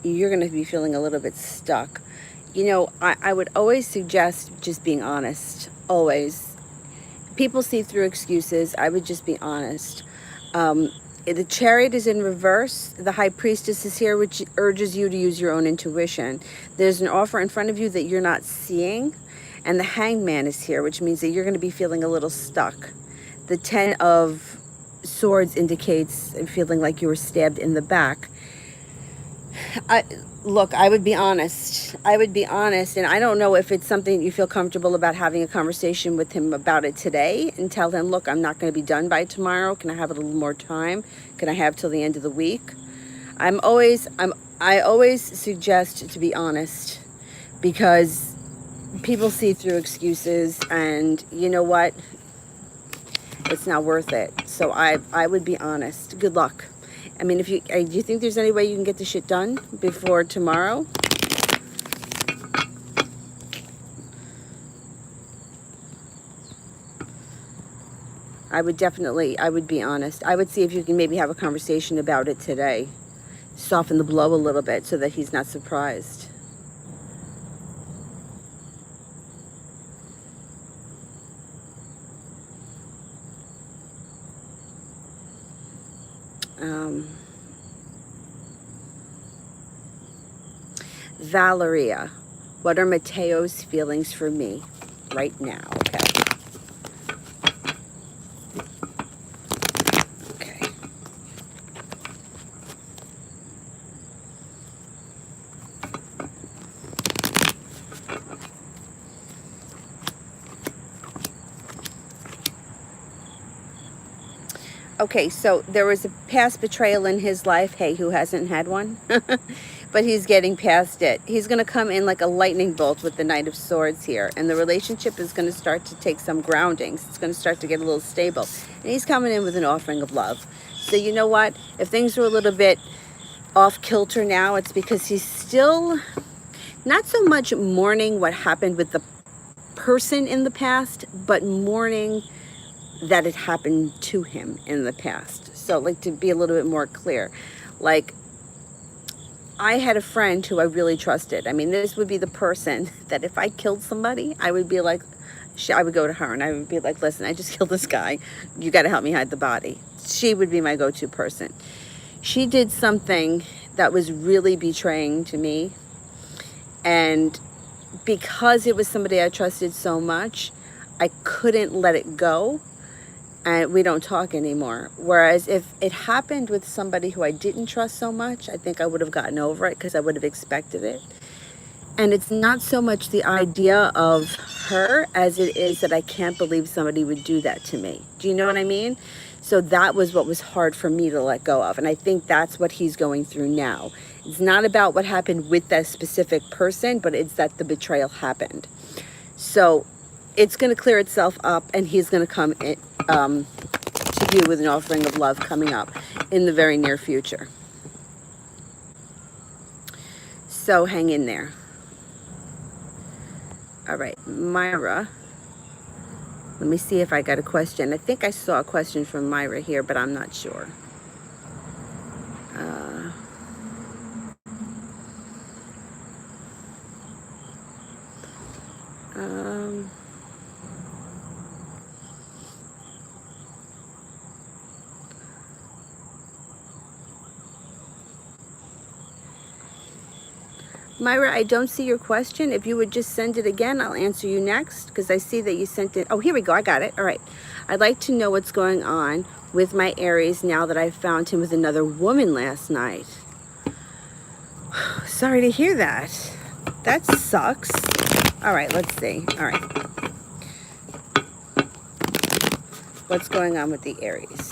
you're going to be feeling a little bit stuck. You know, I would always suggest just being honest. Always. People see through excuses. I would just be honest. The Chariot is in reverse. The High Priestess is here, which urges you to use your own intuition. There's an offer in front of you that you're not seeing. And the Hanged Man is here, which means that you're going to be feeling a little stuck. The Ten of Swords indicates feeling like you were stabbed in the back. Look, I would be honest. I would be honest, and I don't know if it's something you feel comfortable about having a conversation with him about it today and tell him, look, I'm not going to be done by tomorrow. Can I have a little more time? Can I have till the end of the week? I always suggest to be honest, because people see through excuses, and you know what? It's not worth it. So I would be honest. Good luck. I mean, if you do you think there's any way you can get the shit done before tomorrow? I would be honest. I would see if you can maybe have a conversation about it today. Soften the blow a little bit so that he's not surprised. Valeria, what are Mateo's feelings for me right now? Okay. Okay, so there was a past betrayal in his life. Hey, who hasn't had one? But he's getting past it. He's going to come in like a lightning bolt with the Knight of Swords here. And the relationship is going to start to take some groundings. It's going to start to get a little stable. And he's coming in with an offering of love. So you know what? If things are a little bit off kilter now, it's because he's still not so much mourning what happened with the person in the past, but mourning that it happened to him in the past. So like, to be a little bit more clear, like, I had a friend who I really trusted. I mean, this would be the person that if I killed somebody, I would be like, I would go to her and I would be like, listen, I just killed this guy. You got to help me hide the body. She would be my go-to person. She did something that was really betraying to me. And because it was somebody I trusted so much, I couldn't let it go. And we don't talk anymore. Whereas if it happened with somebody who I didn't trust so much, I think I would have gotten over it because I would have expected it. And it's not so much the idea of her as it is that I can't believe somebody would do that to me. Do you know what I mean? So that was what was hard for me to let go of. And I think that's what he's going through now. It's not about what happened with that specific person, but it's that the betrayal happened. So it's going to clear itself up, and he's going to come in, to you with an offering of love coming up in the very near future. So hang in there. All right, Myra. Let me see if I got a question. I think I saw a question from Myra here, but I'm not sure. Myra, I don't see your question. If you would just send it again, I'll answer you next, because I see that you sent it. Oh, here we go. I got it. All right. I'd like to know what's going on with my Aries now that I found him with another woman last night. Sorry to hear that. That sucks. All right, let's see. All right. What's going on with the Aries?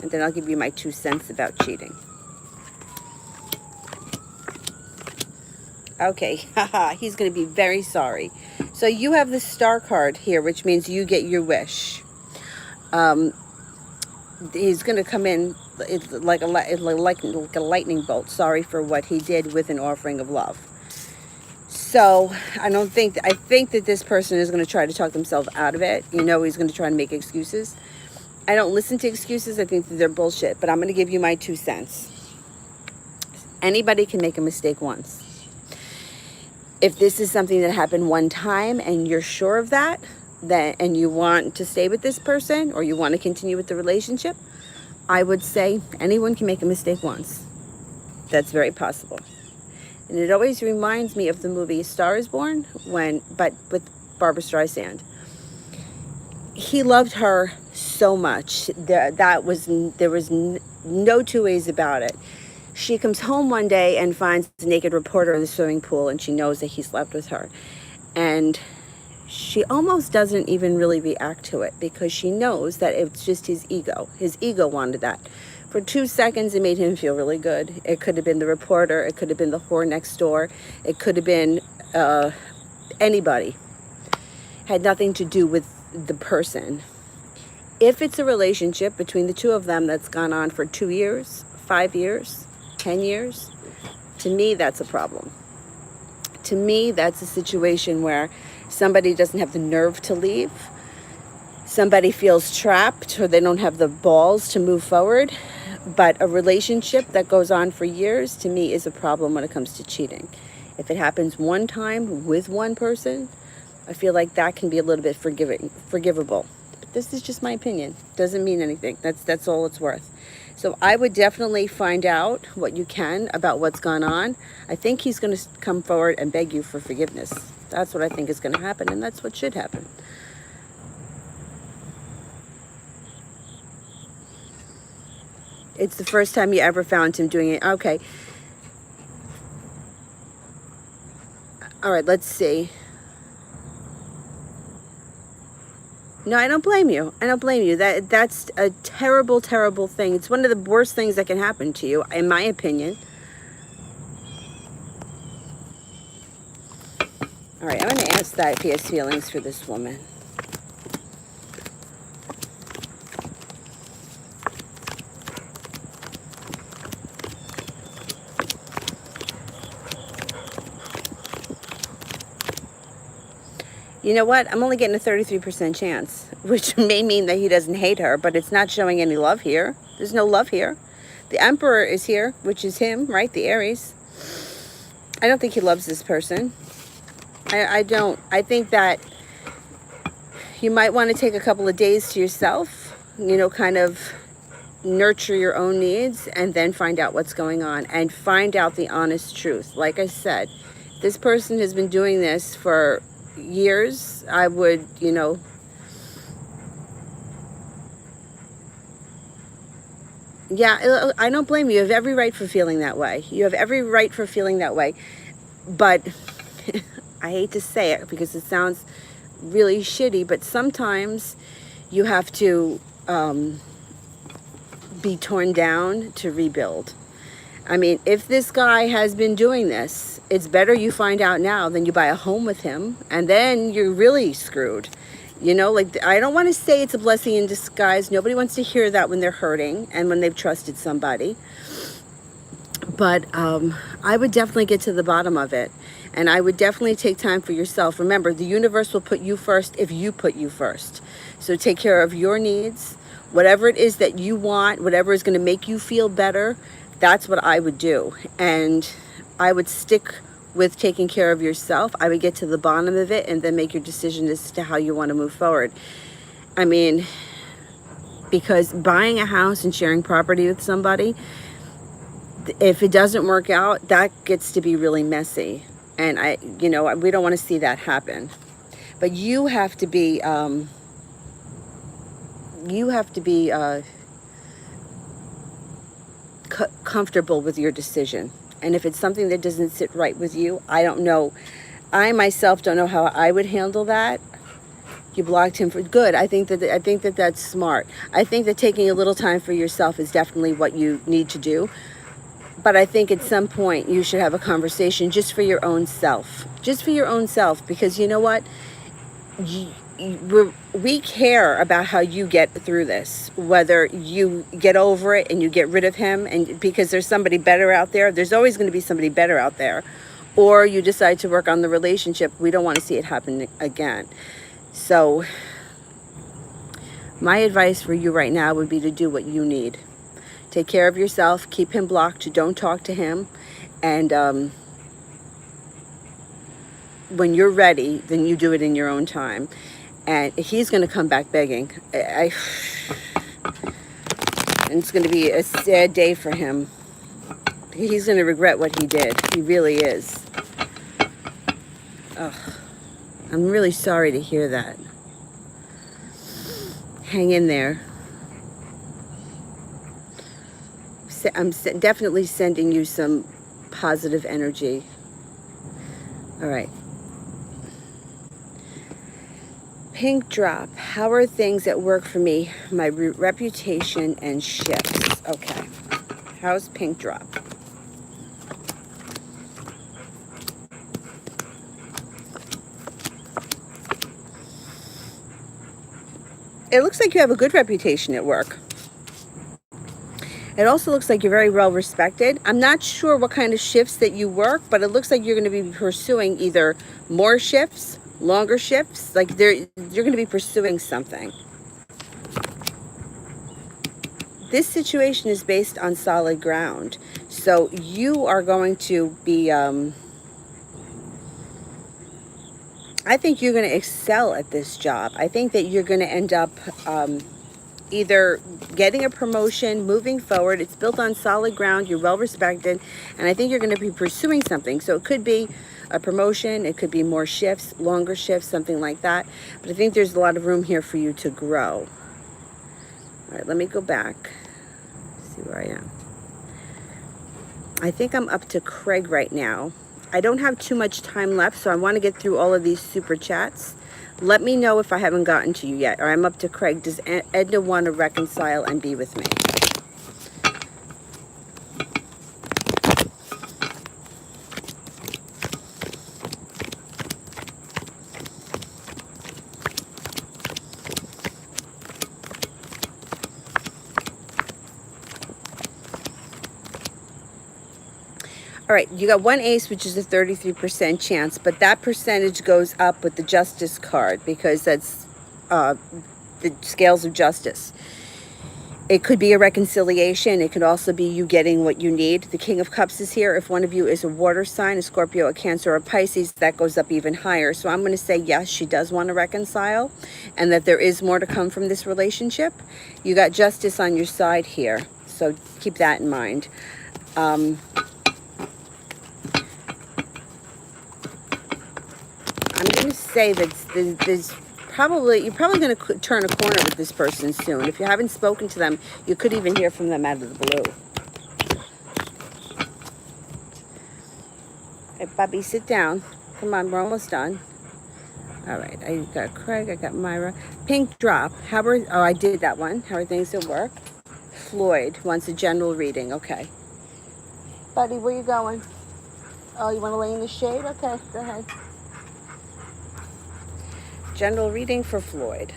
And then I'll give you my 2 cents about cheating. Okay, haha, he's going to be very sorry. So you have the Star card here, which means you get your wish. He's going to come in like a lightning bolt. Sorry for what he did with an offering of love. So I think that this person is going to try to talk themselves out of it. You know, he's going to try to make excuses. I don't listen to excuses. I think that they're bullshit. But I'm going to give you my 2 cents. Anybody can make a mistake once. If this is something that happened one time and you're sure of that, and you want to stay with this person or you want to continue with the relationship, I would say anyone can make a mistake once. That's very possible. And it always reminds me of the movie Star is Born, but with Barbra Streisand. He loved her so much. There was no two ways about it. She comes home one day and finds a naked reporter in the swimming pool, and she knows that he slept with her. And she almost doesn't even really react to it, because she knows that it's just his ego. His ego wanted that. For 2 seconds, it made him feel really good. It could have been the reporter. It could have been the whore next door. It could have been anybody. Had nothing to do with the person. If it's a relationship between the two of them that's gone on for 2 years, 5 years, 10 years, to me, that's a problem. To me, that's a situation where somebody doesn't have the nerve to leave. Somebody feels trapped, or they don't have the balls to move forward. But a relationship that goes on for years, to me, is a problem when it comes to cheating. If it happens one time with one person, I feel like that can be a little bit forgivable. But this is just my opinion. Doesn't mean anything. That's all it's worth. So I would definitely find out what you can about what's gone on. I think he's going to come forward and beg you for forgiveness. That's what I think is going to happen, and that's what should happen. It's the first time you ever found him doing it. Okay. All right, let's see. No, I don't blame you. I don't blame you. That's a terrible, terrible thing. It's one of the worst things that can happen to you, in my opinion. All right, I'm going to ask that if he has feelings for this woman. You know what? I'm only getting a 33% chance, which may mean that he doesn't hate her, but it's not showing any love here. There's no love here. The Emperor is here, which is him, right? The Aries. I don't think he loves this person. I don't. I think that you might want to take a couple of days to yourself, you know, kind of nurture your own needs, and then find out what's going on and find out the honest truth. Like I said, this person has been doing this for years. I would, you know, yeah, I don't blame you. You have every right for feeling that way. You have every right for feeling that way. But I hate to say it because it sounds really shitty, but sometimes you have to be torn down to rebuild. I mean, if this guy has been doing this, it's better you find out now than you buy a home with him, and then you're really screwed. You know, like, I don't want to say it's a blessing in disguise. Nobody wants to hear that when they're hurting and when they've trusted somebody. But I would definitely get to the bottom of it. And I would definitely take time for yourself. Remember, the universe will put you first if you put you first. So take care of your needs. Whatever it is that you want, whatever is going to make you feel better, that's what I would do. And I would stick with taking care of yourself. I would get to the bottom of it and then make your decision as to how you want to move forward. I mean, because buying a house and sharing property with somebody, if it doesn't work out, that gets to be really messy. And we don't want to see that happen. But you have to be comfortable with your decision. And if it's something that doesn't sit right with you, I don't know. I myself don't know how I would handle that. You blocked him for good. I think that that's smart. I think that taking a little time for yourself is definitely what you need to do. But I think at some point you should have a conversation just for your own self. Just for your own self. Because you know what? We care about how you get through this. Whether you get over it and you get rid of him, and because there's somebody better out there. There's always going to be somebody better out there. Or you decide to work on the relationship. We don't want to see it happen again. So my advice for you right now would be to do what you need. Take care of yourself. Keep him blocked. Don't talk to him. And when you're ready, then you do it in your own time. And he's going to come back begging. And it's going to be a sad day for him. He's going to regret what he did. He really is. Ugh. I'm really sorry to hear that. Hang in there. I'm definitely sending you some positive energy. All right. Pink drop. How are things at work for me? My reputation and shifts. Okay. How's pink drop? It looks like you have a good reputation at work. It also looks like you're very well respected. I'm not sure what kind of shifts that you work, but it looks like you're going to be pursuing either more shifts, longer shifts. Like you're going to be pursuing something. This situation is based on solid ground. So you are going to be, I think you're going to excel at this job. I think that you're going to end up either getting a promotion, moving forward. It's built on solid ground. You're well respected. And I think you're going to be pursuing something. So it could be a promotion. It could be more shifts, longer shifts, something like that. But I think there's a lot of room here for you to grow. All right, let me go back. See where I am. I think I'm up to Craig right now. I don't have too much time left, so I want to get through all of these super chats. Let me know if I haven't gotten to you yet. Or I'm up to Craig. Does Edna want to reconcile and be with me? All right, you got one ace, which is a 33% chance, but that percentage goes up with the justice card because that's the scales of justice. It could be a reconciliation. It could also be you getting what you need. The King of Cups is here. If one of you is a water sign, a Scorpio, a Cancer, or a Pisces, that goes up even higher. So I'm going to say yes, she does want to reconcile and that there is more to come from this relationship. You got justice on your side here, so keep that in mind. I'm going to say that you're probably going to turn a corner with this person soon. If you haven't spoken to them, you could even hear from them out of the blue. Hey, Bobby, sit down. Come on, we're almost done. All right, I got Craig, I got Myra. Pink drop. I did that one. How are things at work? Floyd wants a general reading. Okay. Buddy, where you going? Oh, you want to lay in the shade? Okay, go ahead. General reading for Floyd.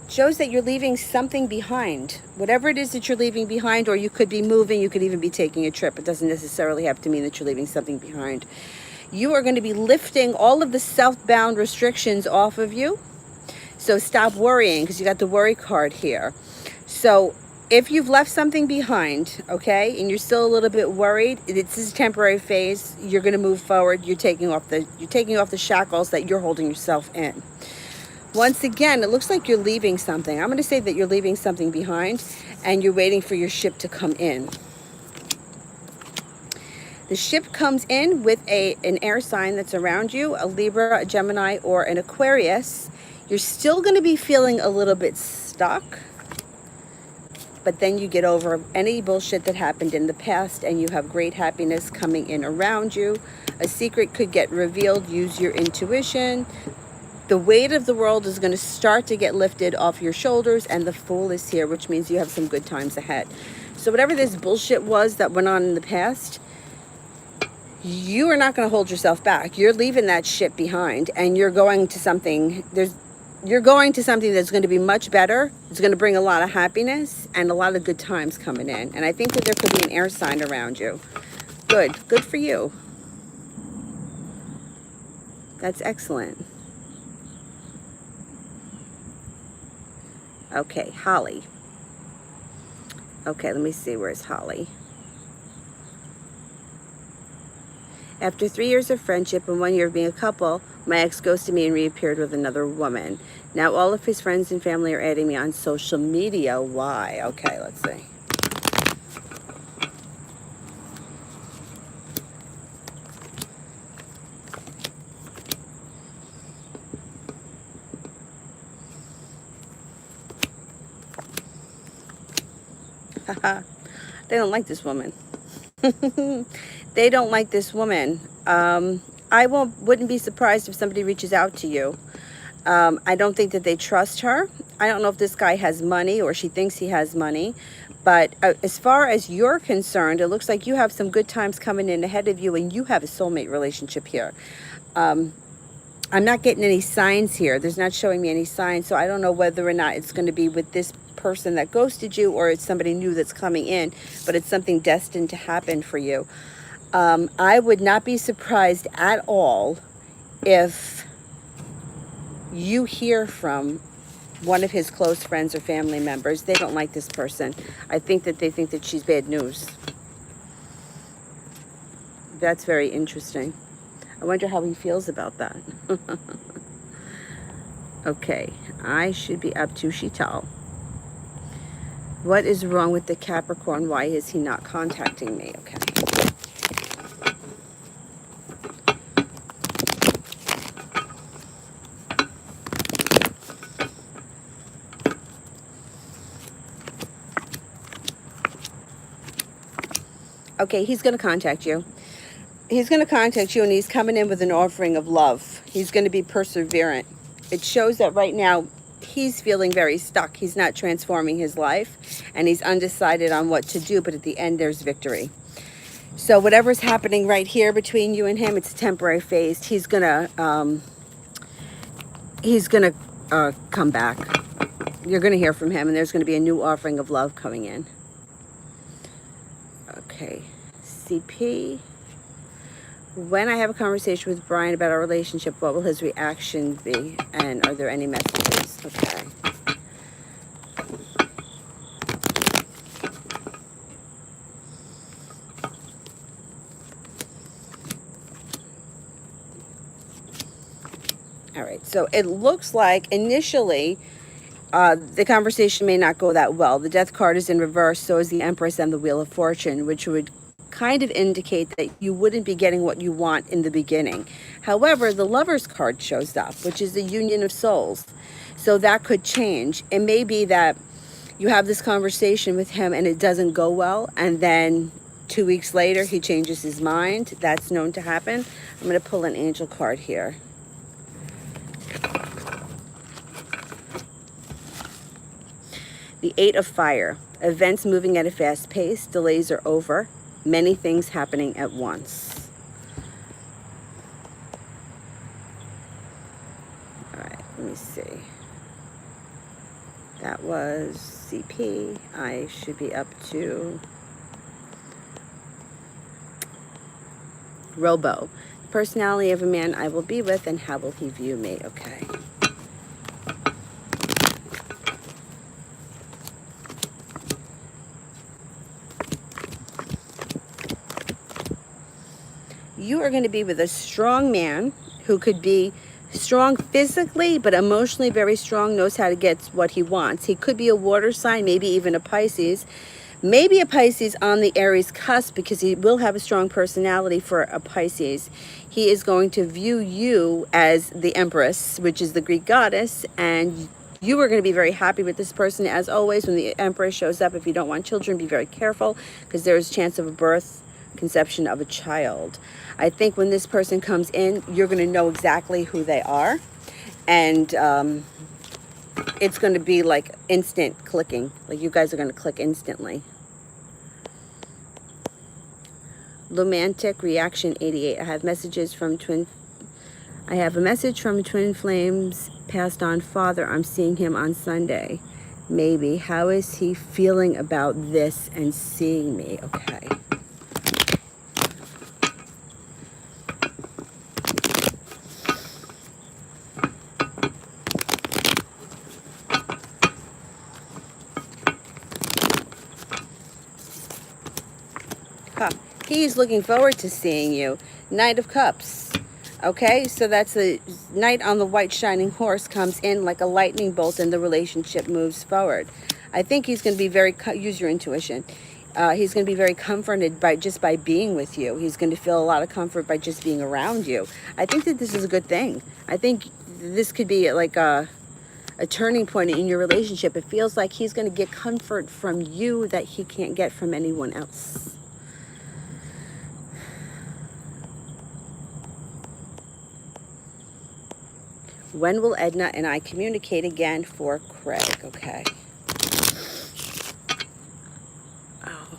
Shows that you're leaving something behind. Whatever it is that you're leaving behind, or you could be moving, you could even be taking a trip. It doesn't necessarily have to mean that you're leaving something behind. You are going to be lifting all of the self-bound restrictions off of you. So stop worrying, because you got the worry card here. So if you've left something behind, okay, and you're still a little bit worried, this is a temporary phase. You're going to move forward. You're taking off the shackles that you're holding yourself in. Once again, it looks like you're leaving something. I'm going to say that you're leaving something behind, and you're waiting for your ship to come in. The ship comes in with an air sign that's around you, a Libra, a Gemini, or an Aquarius. You're still going to be feeling a little bit stuck, but then you get over any bullshit that happened in the past, and you have great happiness coming in around you. A secret could get revealed. Use your intuition. The weight of the world is going to start to get lifted off your shoulders, and the Fool is here, which means you have some good times ahead. So whatever this bullshit was that went on in the past, you are not going to hold yourself back. You're leaving that shit behind, and you're going to something. You're going to something that's going to be much better. It's going to bring a lot of happiness and a lot of good times coming in. And I think that there could be an air sign around you. Good for you. That's excellent. Okay, Holly. Okay, let me see, where's Holly? After 3 years of friendship and 1 year of being a couple, my ex ghosted me and reappeared with another woman. Now all of his friends and family are adding me on social media. Why? Okay, let's see. They don't like this woman. They don't like this woman. I wouldn't be surprised if somebody reaches out to you. I don't think that they trust her. I don't know if this guy has money or she thinks he has money. But as far as you're concerned, it looks like you have some good times coming in ahead of you, and you have a soulmate relationship here. I'm not getting any signs here. There's not showing me any signs, so I don't know whether or not it's going to be with this person that ghosted you, or it's somebody new that's coming in, but it's something destined to happen for you. I would not be surprised at all if you hear from one of his close friends or family members. They don't like this person. I think that they think that she's bad news. That's very interesting. I wonder how he feels about that. Okay, I should be up to Shital. What is wrong with the Capricorn? Why is he not contacting me? Okay. Okay, he's going to contact you. He's going to contact you, and he's coming in with an offering of love. He's going to be perseverant. It shows that right now he's feeling very stuck. He's not transforming his life, and he's undecided on what to do, but at the end there's victory. So whatever's happening right here between you and him, it's a temporary phase. He's gonna come back. You're gonna hear from him, and there's gonna be a new offering of love coming in. Okay, CP. When I have a conversation with Brian about our relationship, what will his reaction be? And are there any messages? Okay. All right, so it looks like initially the conversation may not go that well. The Death card is in reverse, so is the Empress and the Wheel of Fortune, which would kind of indicate that you wouldn't be getting what you want in the beginning. However, the Lover's card shows up, which is the union of souls. So that could change. It may be that you have this conversation with him and it doesn't go well, and then 2 weeks later he changes his mind. That's known to happen. I'm going to pull an angel card here. The Eight of Fire. Events moving at a fast pace. Delays are over. Many things happening at once. All right, let me see. That was CP. I should be up to Robo. Personality of a man I will be with, and how will he view me? Okay. You are going to be with a strong man who could be strong physically, but emotionally very strong, knows how to get what he wants. He could be a water sign, maybe even a Pisces. Maybe a Pisces on the Aries cusp, because he will have a strong personality for a Pisces. He is going to view you as the Empress, which is the Greek goddess, and you are going to be very happy with this person. As always, when the Empress shows up, if you don't want children, be very careful, because there is a chance of a birth, conception of a child. I think when this person comes in, you're going to know exactly who they are, and it's going to be like instant clicking. Like you guys are going to click instantly. Romantic reaction 88. I have a message from twin flames passed on father. I'm seeing him on Sunday. Maybe. How is he feeling about this and seeing me? Okay. He's looking forward to seeing you. Knight of Cups. Okay, so that's the knight on the white shining horse comes in like a lightning bolt, and the relationship moves forward. I think he's going to be very, use your intuition. He's going to be very comforted by being with you. He's going to feel a lot of comfort by just being around you. I think that this is a good thing. I think this could be like a turning point in your relationship. It feels like he's going to get comfort from you that he can't get from anyone else. When will Edna and I communicate again for Craig? Okay. Oh.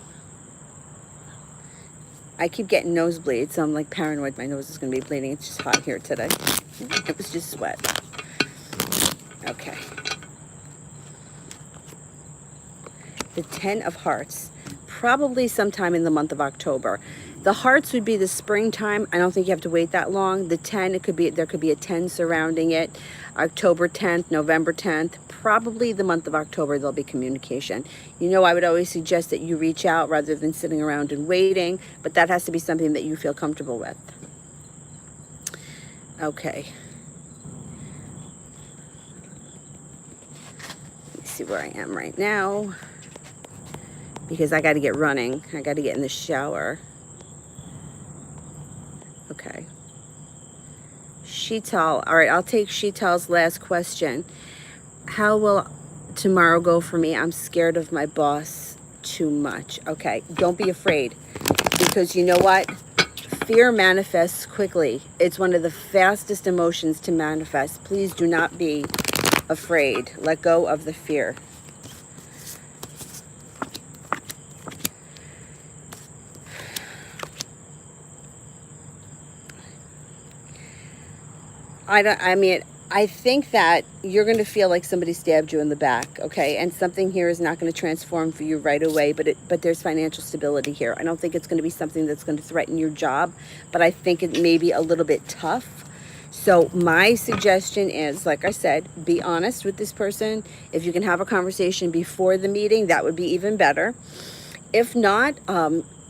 I keep getting nosebleeds, so I'm like paranoid my nose is going to be bleeding. It's just hot here today. It was just sweat. Okay. The 10 of Hearts. Probably sometime in the month of October. The hearts would be the springtime. I don't think you have to wait that long. The 10, there could be a 10 surrounding it. October 10th, November 10th, probably the month of October there'll be communication. You know, I would always suggest that you reach out rather than sitting around and waiting, but that has to be something that you feel comfortable with. Okay. Let me see where I am right now, because I got to get running. I got to get in the shower. Okay. Sheetal. All right, I'll take Sheetal's last question. How will tomorrow go for me? I'm scared of my boss too much. Okay, don't be afraid, because you know what? Fear manifests quickly. It's one of the fastest emotions to manifest. Please do not be afraid. Let go of the fear. I think that you're going to feel like somebody stabbed you in the back, okay? And something here is not going to transform for you right away, but there's financial stability here. I don't think it's going to be something that's going to threaten your job, but I think it may be a little bit tough. So my suggestion is, like I said, be honest with this person. If you can have a conversation before the meeting, that would be even better. If not,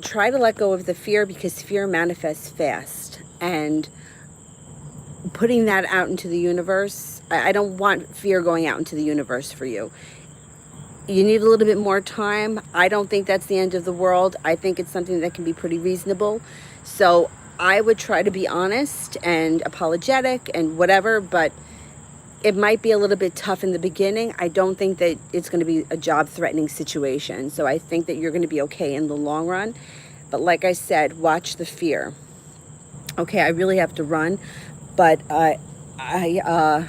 try to let go of the fear, because fear manifests fast. And putting that out into the universe, I don't want fear going out into the universe for you. You need a little bit more time. I don't think that's the end of the world. I think it's something that can be pretty reasonable. So I would try to be honest and apologetic and whatever, but it might be a little bit tough in the beginning. I don't think that it's going to be a job-threatening situation. So I think that you're going to be okay in the long run. But like I said, watch the fear. Okay, I really have to run. But I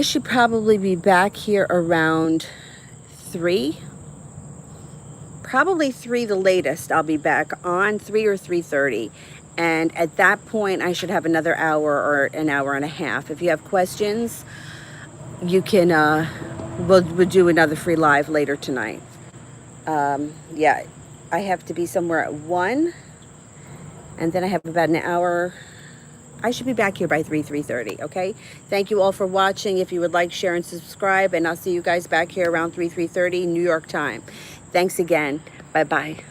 should probably be back here around 3. Probably 3 the latest. I'll be back on 3 or 3:30. And at that point, I should have another hour or an hour and a half. If you have questions, you can, we'll do another free live later tonight. Yeah, I have to be somewhere at 1. And then I have about an hour. I should be back here by 3:30, okay? Thank you all for watching. If you would like, share, and subscribe. And I'll see you guys back here around 3:30 New York time. Thanks again. Bye-bye.